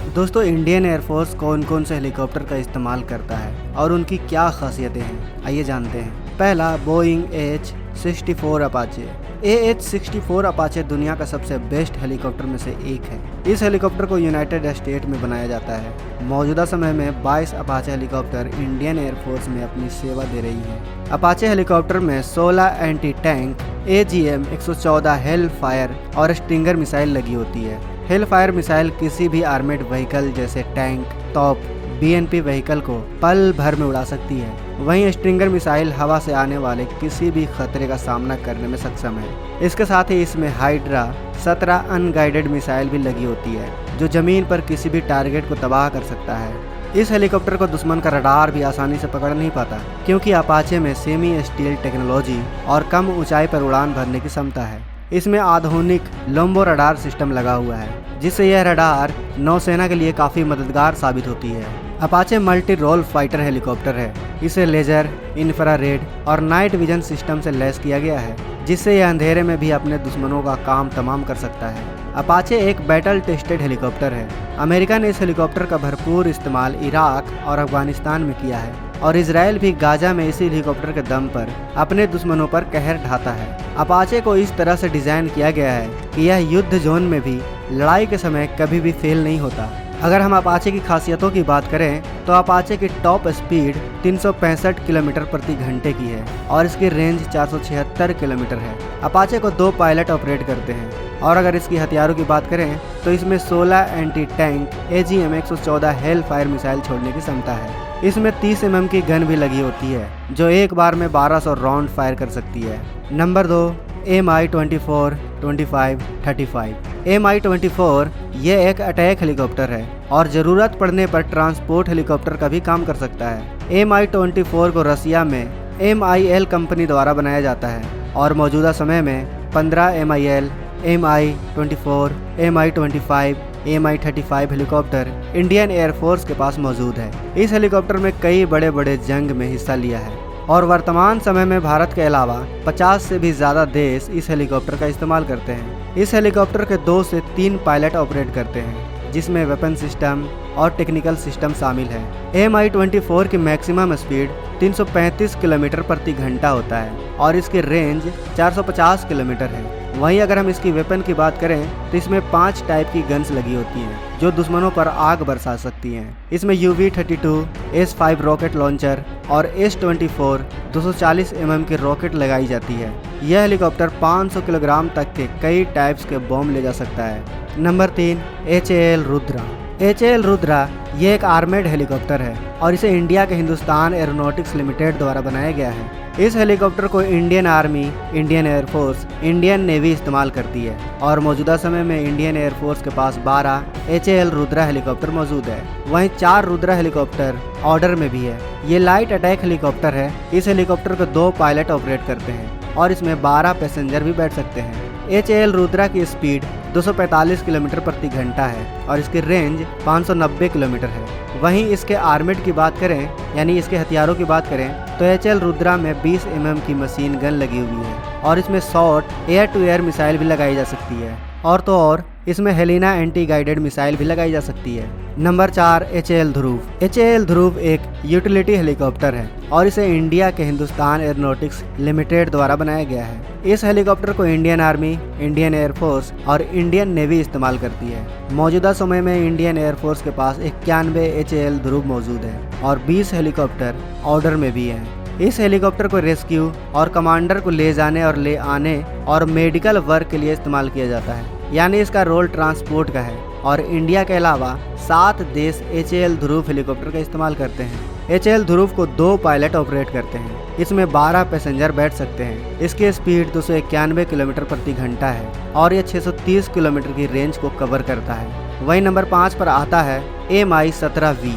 दोस्तों, Indian air force कौन कौन से हेलीकॉप्टर का इस्तेमाल करता है और उनकी क्या खासियतें हैं, आइए जानते हैं। पहला, Boeing AH-64 Apache. AH-64 Apache दुनिया का सबसे बेस्ट हेलीकॉप्टर में से एक है। इस हेलीकॉप्टर को यूनाइटेड स्टेट में बनाया जाता है। मौजूदा समय में 22 अपाचे हेलीकॉप्टर इंडियन एयरफोर्स में अपनी सेवा दे रही हैं। अपाचे हेलीकॉप्टर में 16 anti tank AGM-114 hello fire और स्ट्रिंगर मिसाइल लगी होती है। हेल फायर मिसाइल किसी भी आर्मेड व्हीकल जैसे टैंक, तोप, BNP व्हीकल को पल भर में उड़ा सकती है। वहीं स्ट्रिंगर मिसाइल हवा से आने वाले किसी भी खतरे का सामना करने में सक्षम है। इसके साथ ही इसमें हाइड्रा 17 अनगाइडेड मिसाइल भी लगी होती है, जो जमीन पर किसी भी टारगेट को तबाह कर सकता है। इस हेलीकॉप्टर को दुश्मन का रडार भी आसानी से पकड़ नहीं पाता, क्योंकि अपाचे में सेमी स्टील टेक्नोलॉजी और कम ऊंचाई पर उड़ान भरने की क्षमता है। इसमें आधुनिक लंबो रडार सिस्टम लगा हुआ है, जिससे यह रडार नौसेना के लिए काफ़ी मददगार साबित होती है। Apache multi role fighter helicopter है। इसे लेजर, इंफ्रारेड और नाइट विजन सिस्टम से लैस किया गया है, जिससे यह अंधेरे में भी अपने दुश्मनों का काम तमाम कर सकता है। अपाचे एक बैटल टेस्टेड हेलीकॉप्टर है। अमेरिका ने इस हेलीकॉप्टर का भरपूर इस्तेमाल इराक और अफगानिस्तान में किया है, और इजराइल भी गाजा में इसी हेलीकॉप्टर के दम पर अपने दुश्मनों पर कहर ढाता है। अपाचे को इस तरह से डिज़ाइन किया गया है कि यह युद्ध जोन में भी लड़ाई के समय कभी भी फेल नहीं होता। अगर हम अपाचे की खासियतों की बात करें तो अपाचे की टॉप स्पीड 365 किलोमीटर प्रति घंटे की है और इसकी रेंज 476 किलोमीटर है। अपाचे को 2 पायलट ऑपरेट करते हैं। और अगर इसकी हथियारों की बात करें तो इसमें 16 anti tank AGM-114 hello fire missile छोड़ने की क्षमता है। इसमें 30 mm की गन भी लगी होती है, जो एक बार में 1200 राउंड फायर कर सकती है। Number 2, Mi-24, 25, 35। Mi-24 ये एक अटैक हेलीकॉप्टर है और ज़रूरत पड़ने पर ट्रांसपोर्ट हेलीकॉप्टर का भी काम कर सकता है। Mi-24 को रसिया में MIL कंपनी द्वारा बनाया जाता है और मौजूदा समय में 15 MIL, Mi-24, Mi-25, Mi-35 helicopter Indian air force के पास मौजूद है। इस हेलीकॉप्टर में कई बड़े बड़े जंग में हिस्सा लिया है और वर्तमान समय में भारत के अलावा 50 से भी ज़्यादा देश इस हेलीकॉप्टर का इस्तेमाल करते हैं। इस हेलीकॉप्टर के 2 से 3 पायलट ऑपरेट करते हैं, जिसमें वेपन सिस्टम और टेक्निकल सिस्टम शामिल है। Mi-24 की मैक्सिमम स्पीड 335 किलोमीटर प्रति घंटा होता है और इसकी रेंज 450 किलोमीटर है। वहीं अगर हम इसकी वेपन की बात करें तो इसमें 5 टाइप की गन्स लगी होती हैं, जो दुश्मनों पर आग बरसा सकती हैं। इसमें UV-32, S-5 रॉकेट लॉन्चर और S-24 240 mm की रॉकेट लगाई जाती है। यह हेलीकॉप्टर 500 किलोग्राम तक के कई टाइप्स के बॉम्ब ले जा सकता है। Number 3, HAL Rudra. HAL Rudra ये एक आर्मेड हेलीकॉप्टर है और इसे इंडिया के हिंदुस्तान एरोनॉटिक्स लिमिटेड द्वारा बनाया गया है। इस हेलीकॉप्टर को Indian army, Indian air force, Indian navy इस्तेमाल करती है और मौजूदा समय में इंडियन एयरफोर्स के पास 12 HAL रुद्रा हेलीकॉप्टर मौजूद है। वहीं 4 रुद्रा हेलीकॉप्टर ऑर्डर में भी है। ये लाइट अटैक हेलीकॉप्टर है। इस हेलीकॉप्टर को 2 पायलट ऑपरेट करते हैं और इसमें 12 पैसेंजर भी बैठ सकते हैं। HAL रुद्रा की स्पीड 245 किलोमीटर प्रति घंटा है और इसकी रेंज 590 किलोमीटर है। वहीं इसके आर्मेड की बात करें, यानी इसके हथियारों की बात करें, तो HAL रुद्रा में 20 mm की मशीन गन लगी हुई है और इसमें short air to air missile भी लगाई जा सकती है और तो और इसमें हेलिना एंटी गाइडेड मिसाइल भी लगाई जा सकती है। नंबर 4, HAL ध्रुव। HAL ध्रुव एक यूटिलिटी हेलीकॉप्टर है और इसे इंडिया के हिंदुस्तान एरोनॉटिक्स लिमिटेड द्वारा बनाया गया है। इस हेलीकॉप्टर को इंडियन आर्मी, इंडियन एयरफोर्स और इंडियन नेवी इस्तेमाल करती है। मौजूदा समय में इंडियन एयरफोर्स के पास 91 HAL ध्रुव मौजूद है और 20 हेलीकॉप्टर ऑर्डर में भी हैं। इस हेलीकॉप्टर को रेस्क्यू और कमांडर को ले जाने और ले आने और मेडिकल वर्क के लिए इस्तेमाल किया जाता है, यानी इसका रोल ट्रांसपोर्ट का है। और इंडिया के अलावा 7 देश HAL ध्रुव हेलीकॉप्टर का इस्तेमाल करते हैं। HAL ध्रुव को 2 पायलट ऑपरेट करते हैं। इसमें 12 पैसेंजर बैठ सकते हैं। इसकी स्पीड 291 किलोमीटर प्रति घंटा है और यह 630 किलोमीटर की रेंज को कवर करता है। वहीं नंबर 5 पर आता है Mi-17V।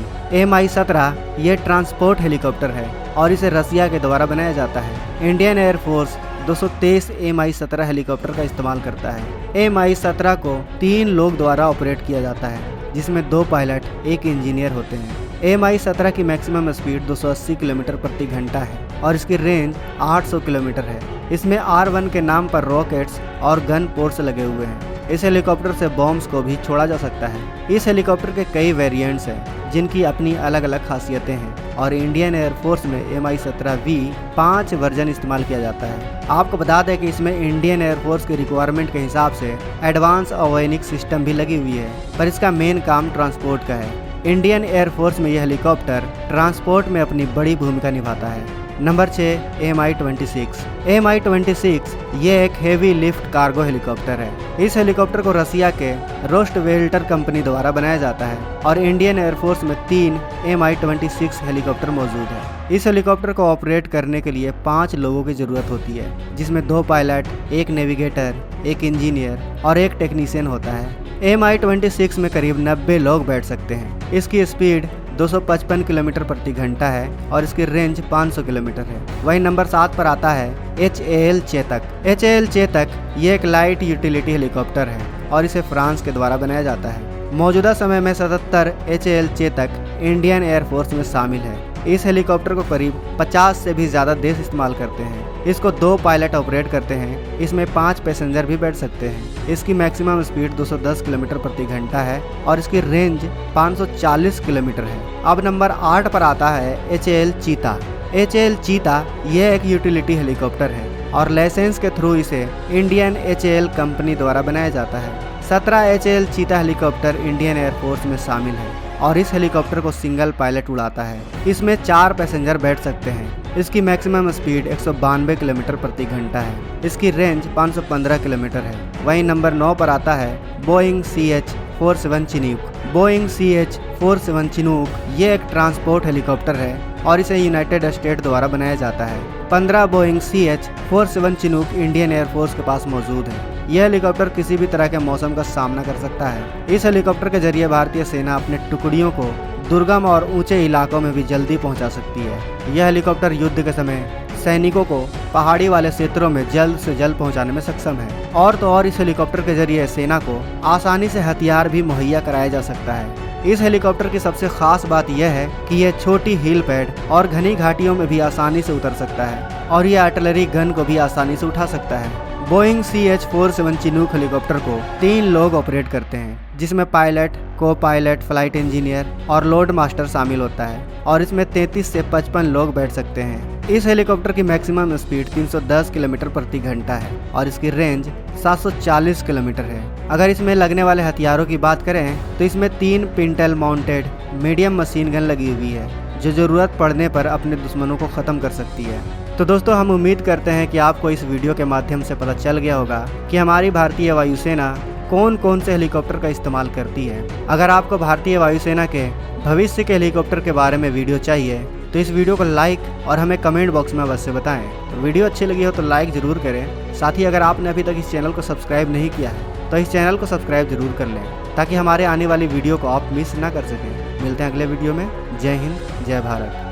Mi-17 ये ट्रांसपोर्ट हेलीकॉप्टर है और इसे रसिया के द्वारा बनाया जाता है। इंडियन एयरफोर्स 223 Mi-17 हेलीकॉप्टर का इस्तेमाल करता है। Mi-17 को 3 लोग द्वारा ऑपरेट किया जाता है, जिसमें 2 पायलट, 1 इंजीनियर होते हैं। Mi-17 की मैक्सिमम स्पीड 280 किलोमीटर प्रति घंटा है और इसकी रेंज 800 किलोमीटर है। इसमें R1 के नाम पर रॉकेट्स और गन पोर्ट्स लगे हुए हैं। इस हेलीकॉप्टर से बॉम्ब्स को भी छोड़ा जा सकता है। इस हेलीकॉप्टर के कई वेरिएंट्स हैं जिनकी अपनी अलग अलग खासियतें हैं और इंडियन एयरफोर्स में Mi-17V 5 वर्जन इस्तेमाल किया जाता है। आपको बता दें कि इसमें इंडियन एयरफोर्स के रिक्वायरमेंट के हिसाब से एडवांस अवॉनिक सिस्टम भी लगी हुई है, पर इसका मेन काम ट्रांसपोर्ट का है। इंडियन एयरफोर्स में यह हेलीकॉप्टर ट्रांसपोर्ट में अपनी बड़ी भूमिका निभाता है। Number 6 Mi-26। Mi-26 ये एक हेवी लिफ्ट कार्गो हेलीकॉप्टर है। इस हेलीकॉप्टर को रसिया के रोस्टवेल्टर कंपनी द्वारा बनाया जाता है और इंडियन एयरफोर्स में 3 Mi-26 हेलीकॉप्टर मौजूद है। इस हेलीकॉप्टर को ऑपरेट करने के लिए 5 लोगों की ज़रूरत होती है, जिसमें 2 पायलट, 1 नेविगेटर, 1 इंजीनियर और 1 टेक्नीशियन होता है। Mi-26 में करीब 90 लोग बैठ सकते हैं। इसकी स्पीड 255 किलोमीटर प्रति घंटा है और इसकी रेंज 500 किलोमीटर है। वहीं नंबर 7 पर आता है HAL चेतक। HAL चेतक ये एक लाइट यूटिलिटी हेलीकॉप्टर है और इसे फ्रांस के द्वारा बनाया जाता है। मौजूदा समय में 77 HAL चेतक इंडियन एयरफोर्स में शामिल है। इस हेलीकॉप्टर को करीब 50 से भी ज़्यादा देश इस्तेमाल करते हैं। इसको 2 पायलट ऑपरेट करते हैं। इसमें 5 पैसेंजर भी बैठ सकते हैं। इसकी मैक्सिमम स्पीड 210 किलोमीटर प्रति घंटा है और इसकी रेंज 540 किलोमीटर है। अब नंबर 8 पर आता है HAL चीता। HAL चीता यह एक यूटिलिटी हेलीकॉप्टर है और लाइसेंस के थ्रू इसे इंडियन HAL कंपनी द्वारा बनाया जाता है। 17 HAL Cheetah helicopter Indian air force में शामिल है और इस हेलीकॉप्टर को सिंगल पायलट उड़ाता है। इसमें 4 पैसेंजर बैठ सकते हैं। इसकी मैक्सिमम स्पीड 192 किलोमीटर प्रति घंटा है। इसकी रेंज 515 किलोमीटर है। वहीं नंबर 9 पर आता है Boeing CH-47 Chinook. Boeing CH-47 Chinook ये एक ट्रांसपोर्ट हेलीकॉप्टर है और इसे यूनाइटेड स्टेट द्वारा बनाया जाता है। 15 Boeing CH-47 Chinook Indian air force के पास मौजूद है। यह हेलीकॉप्टर किसी भी तरह के मौसम का सामना कर सकता है। इस हेलीकॉप्टर के जरिए भारतीय सेना अपने टुकड़ियों को दुर्गम और ऊंचे इलाकों में भी जल्दी पहुंचा सकती है। यह हेलीकॉप्टर युद्ध के समय सैनिकों को पहाड़ी वाले क्षेत्रों में जल्द से जल्द पहुंचाने में सक्षम है। और तो और इस हेलीकॉप्टर के जरिए सेना को आसानी से हथियार भी मुहैया कराया जा सकता है। इस हेलीकॉप्टर की सबसे खास बात यह है कि यह छोटी हील पैड और घनी घाटियों में भी आसानी से उतर सकता है और यह आर्टिलरी गन को भी आसानी से उठा सकता है। बोइंग CH-47 चिनूक हेलीकॉप्टर को 3 लोग ऑपरेट करते हैं, जिसमें पायलट, को पायलट, फ्लाइट इंजीनियर और लोड मास्टर शामिल होता है और इसमें 33 से 55 लोग बैठ सकते हैं। इस हेलीकॉप्टर की मैक्सिमम स्पीड 310 किलोमीटर प्रति घंटा है और इसकी रेंज 740 किलोमीटर है। अगर इसमें लगने वाले हथियारों की बात करें तो इसमें 3 pintail mounted medium machine gun लगी हुई है, जो ज़रूरत पड़ने पर अपने दुश्मनों को ख़त्म कर सकती है। तो दोस्तों, हम उम्मीद करते हैं कि आपको इस वीडियो के माध्यम से पता चल गया होगा कि हमारी भारतीय वायुसेना कौन कौन से हेलीकॉप्टर का इस्तेमाल करती है। अगर आपको भारतीय वायुसेना के भविष्य के हेलीकॉप्टर के बारे में वीडियो चाहिए तो इस वीडियो को लाइक और हमें कमेंट बॉक्स में अवश्य बताएं। तो वीडियो अच्छी लगी हो तो लाइक ज़रूर करें। साथ ही अगर आपने अभी तक इस चैनल को सब्सक्राइब नहीं किया है तो इस चैनल को सब्सक्राइब जरूर कर लें, ताकि हमारे आने वाली वीडियो को आप मिस ना कर सकें। मिलते हैं अगले वीडियो में। जय हिंद, जय भारत।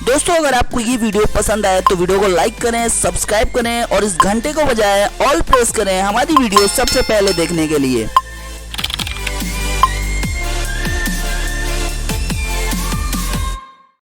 दोस्तों, अगर आपको ये वीडियो पसंद आए तो वीडियो को लाइक करें, सब्सक्राइब करें और इस घंटे को बजाय ऑल प्रेस करें हमारी वीडियो सबसे पहले देखने के लिए।